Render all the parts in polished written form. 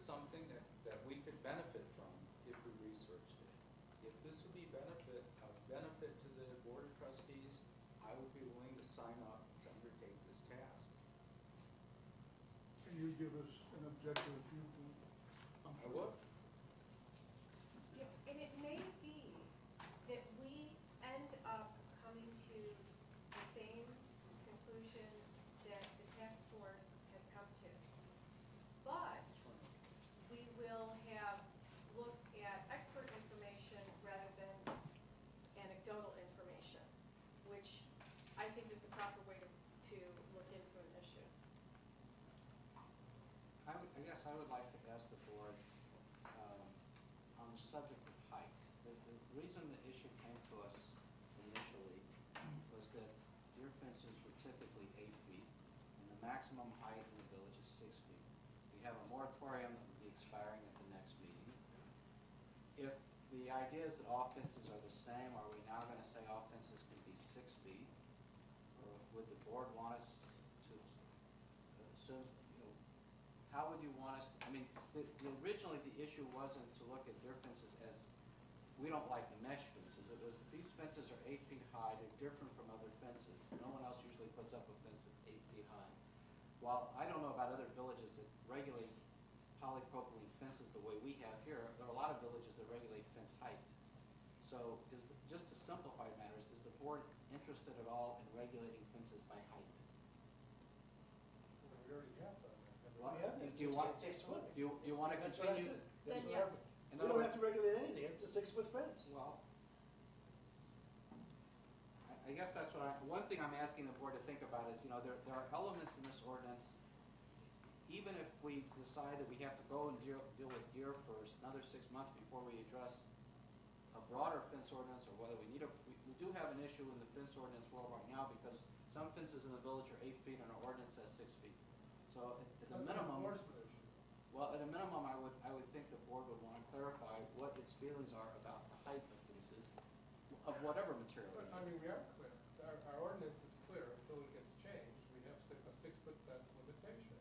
something that we could benefit from if we researched it. If this would be a benefit to the Board of Trustees, I would be willing to sign up to undertake this task. Can you give us an objective viewpoint? I would. Yeah, and it may be that we end up coming to the same conclusion that the task force has come to. But we will have looked at expert information rather than anecdotal information, which I think is the proper way to look into an issue. I guess I would like to ask the board on the subject of height. The reason the issue came to us initially was that deer fences were typically 8 feet, and the maximum height in the village is 6 feet. We have a moratorium that will be expiring at the next meeting. If the idea is that all fences are the same, are we now going to say all fences can be 6 feet? Or would the board want us to assume, how would you want us to, I mean, originally the issue wasn't to look at deer fences as, we don't like the mesh fences. It was, these fences are 8 feet high, they're different from other fences. No one else usually puts up a fence that's 8 feet high. While I don't know about other villages that regulate polypropylene fences the way we have here, there are a lot of villages that regulate fence height. So just to simplify matters, is the board interested at all in regulating fences by height? We already have done Do you want, It's 6 foot. do you want to That's what I continue? said. Then We yes. don't have to regulate anything, it's a 6-foot fence. Well, I guess that's what one thing I'm asking the board to think about is, there are elements in this ordinance, even if we decide that we have to go and deal with deer for another 6 months before we address a broader fence ordinance, or whether we need we do have an issue in the fence ordinance world right now, because some fences in the village are 8 feet and our ordinance says 6 feet. So at the That's an minimum, enforcement issue. well, at a minimum, I would think the board would want to clarify what its feelings are about the height of fences of whatever material. But, I mean, we are clear. Our ordinance is clear until it gets changed. We have a 6-foot fence limitation.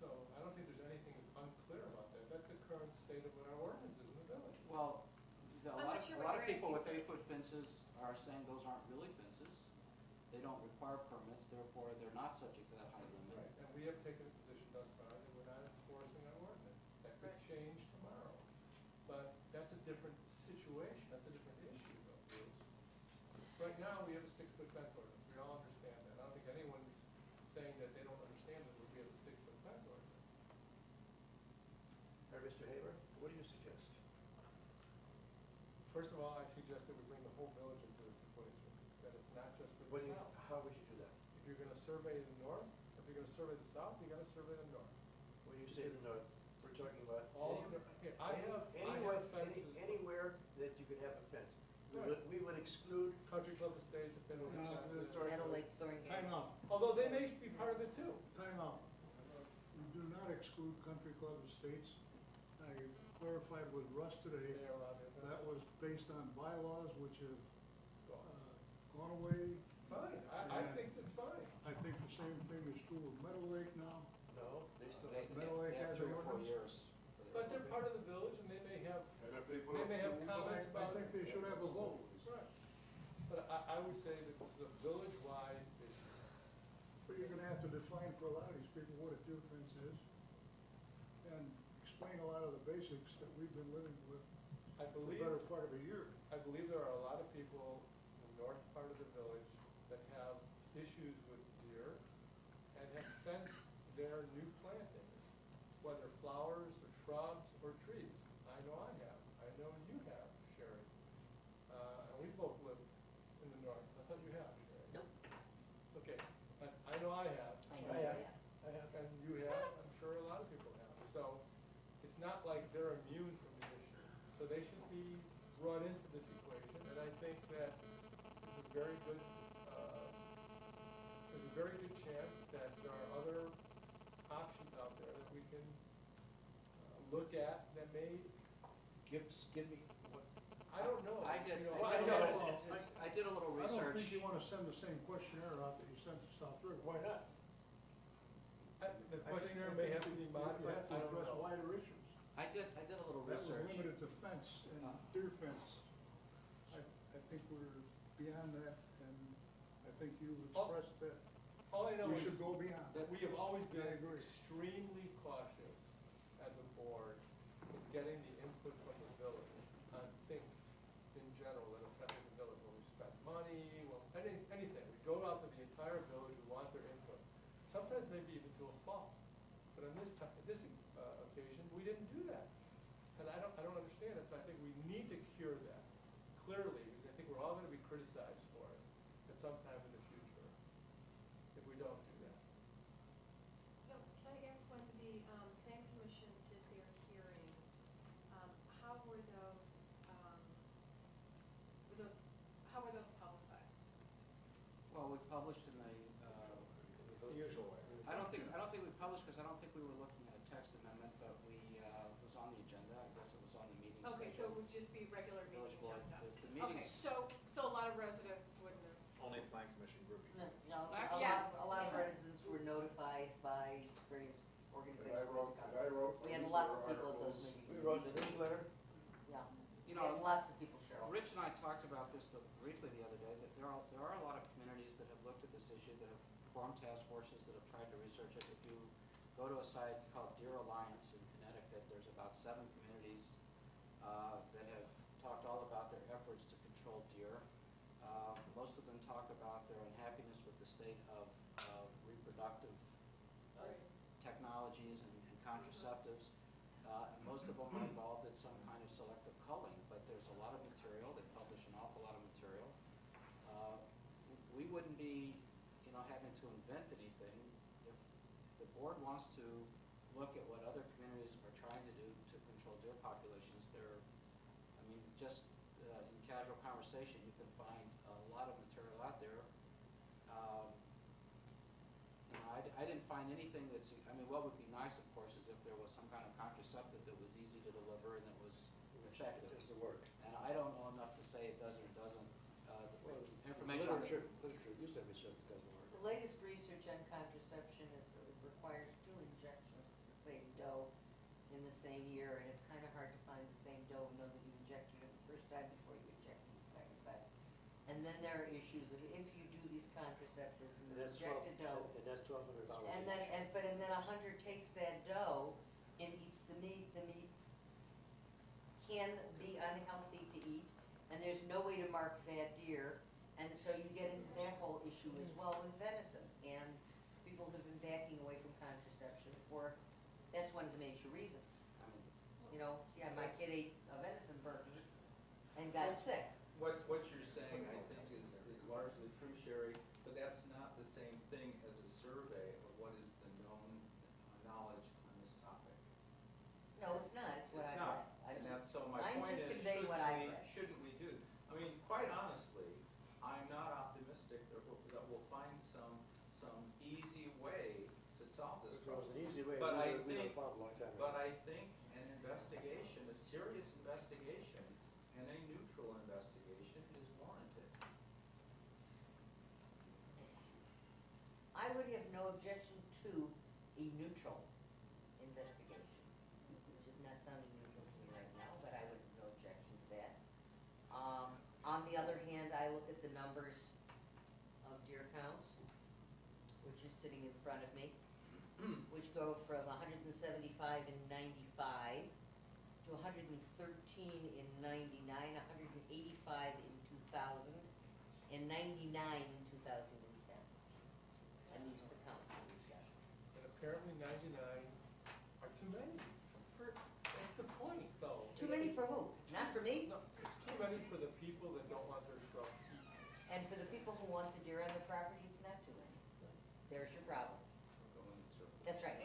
So I don't think there's anything that's unclear about that. That's the current state of what our ordinance is in the village. Well, a I'm lot not sure of what you're people with asking 8-foot fences are saying those aren't really fences. They don't require permits, therefore they're not subject to that height limit. Right, and we have taken a position thus far that we're not enforcing our ordinance. That could Right. change tomorrow. But that's a different situation, that's a different issue though, Bruce. Right now, we have a 6-foot fence ordinance, we all understand that. I don't think anyone's saying that they don't understand that we have a 6-foot fence ordinance. All right, Mr. Haber, what do you suggest? First of all, I suggest that we bring the whole village into this equation, that it's not just for the south. How would you do that? If you're gonna survey the north, if you're gonna survey the south, you gotta survey the north. When you say the north, we're talking about All of the, I have fences. anywhere that you could have a fence. Right. We would exclude, Country Club Estates, if they don't No, have the- fences. Meadow Lake Thorngate. Time out, Although they may be part of it too. time out. We do not exclude country club estates. I clarified with Russ today, They are allowed to. that was based on bylaws which have gone away. Fine, I think that's fine. I think the same thing is true with Meadow Lake now. no, they still They have. Meadow Lake they have has 3 or an 4 ordinance? years. But they're part of the village and they may have, And if they put they up may have rules- comments I about. think they should have a vote. Right. But I would say that this is a village-wide issue. But you're gonna have to define for a lot of these people what a deer fence is and explain a lot of the basics that we've been living with I for the believe, better part of a year. I believe there are a lot of people in the north part of the village that have issues with deer and have fenced their new plantings, whether flowers or shrubs or trees. I know I have. I know you have, Sherry. And we both live in the north. I thought you have, Sherry. Nope. Okay, but I know I have. I I know, have. yeah. I have. And you have, I'm sure a lot of people have. So it's not like they're immune from the issue. So they should be brought into this equation, and I think that there's a very good chance that there are other options out there that we can look at that may, Give me what, I don't know. I did, You know, I know. I did a little I don't think research. you wanna send the same questionnaire out that you sent to South River. why not? The questionnaire may have to be modified, I don't You have to address know. wider issues. I did a little That was research. limited to fence and deer fence. I think we're beyond that, and I think you expressed that All I know we is should go beyond. that we have always been I agree. extremely cautious as a board in getting the input from the village on things in general that affect the village. When we spend money, well, anything, we go out to the entire village, we want their input. Sometimes maybe even to a fault. But on this occasion, we didn't do that. And I don't understand it, so I think we need to cure that clearly, because I think we're all gonna be criticized for it at some time in the future if we don't do that. No, can I ask, when the plan commission did their hearings, how were those, how were those publicized? Well, we published in the, The usual way. I don't think we published, because I don't think we were looking at a text amendment, but we, was on the agenda, I guess it was on the meeting schedule. Okay, so it would just be regular Village meeting board, agenda? the Okay, meetings. so a lot of residents wouldn't have. Only the plan commission group. No, Yeah. a lot of residents were notified by various organizations. I wrote. We had lots of people at those meetings. We wrote the newsletter. Yeah, You we had know, lots of people, Cheryl. Rich and I talked about this briefly the other day, that there are a lot of communities that have looked at this issue, that have formed task forces, that have tried to research it. If you go to a site called Deer Alliance in Connecticut, there's about 7 communities that have talked all about their efforts to control deer. Most of them talk about their unhappiness with the state of reproductive technologies and contraceptives. And most of them are involved in some kind of selective culling, but there's a lot of material, they publish an awful lot of material. We wouldn't be, having to invent anything. If the board wants to look at what other communities are trying to do to control deer populations, just in casual conversation, you can find a lot of material out there. I didn't find anything that's, what would be nice, of course, is if there was some kind of contraceptive that was easy to deliver and that was effective. It doesn't work. And I don't know enough to say it does or doesn't. Well, Information on literature you said it says it doesn't work. The latest research on contraception is it requires 2 injections of the same doe in the same year, and it's kind of hard to find the same doe, even though you injected it the first time before you injected it the second time. And then there are issues of if you do these contraceptives and And you that's inject a doe, and that's $1,200. and then, but then a hunter takes that doe and eats the meat can be unhealthy to eat, and there's no way to mark that deer, and so you get into that whole issue as well with venison, and people have been backing away from contraception that's one of the major reasons. My kid ate a venison burger and got sick. What you're saying, I think, is largely true, Sherry, but that's not the same thing as a survey of what is the known knowledge on this topic. No, it's not, it's what It's I not, read. and that's, so my I'm point just is, conveying what I read. shouldn't we do? Quite honestly, I'm not optimistic that we'll find some easy way to solve this If there was problem. an easy way, But I we would think- have found a long time ago. But I think an investigation, a serious investigation, and a neutral investigation is warranted. I would have no objection to a neutral investigation, which is not sounding neutral to me right now, but I would have no objection to that. On the other hand, I look at the numbers of deer counts, which is sitting in front of me, which go from 175 in 95 to 113 in 99, 185 in 2000, and 99 in 2010. And these are the counts that we've got. And apparently 99 are too many. That's the point, though. Too many for who? Not for me, No, it's too many for the people that don't want their shrubs eaten. and for the people who want the deer on their property, it's not too many. There's your problem. Go in the circle. That's right.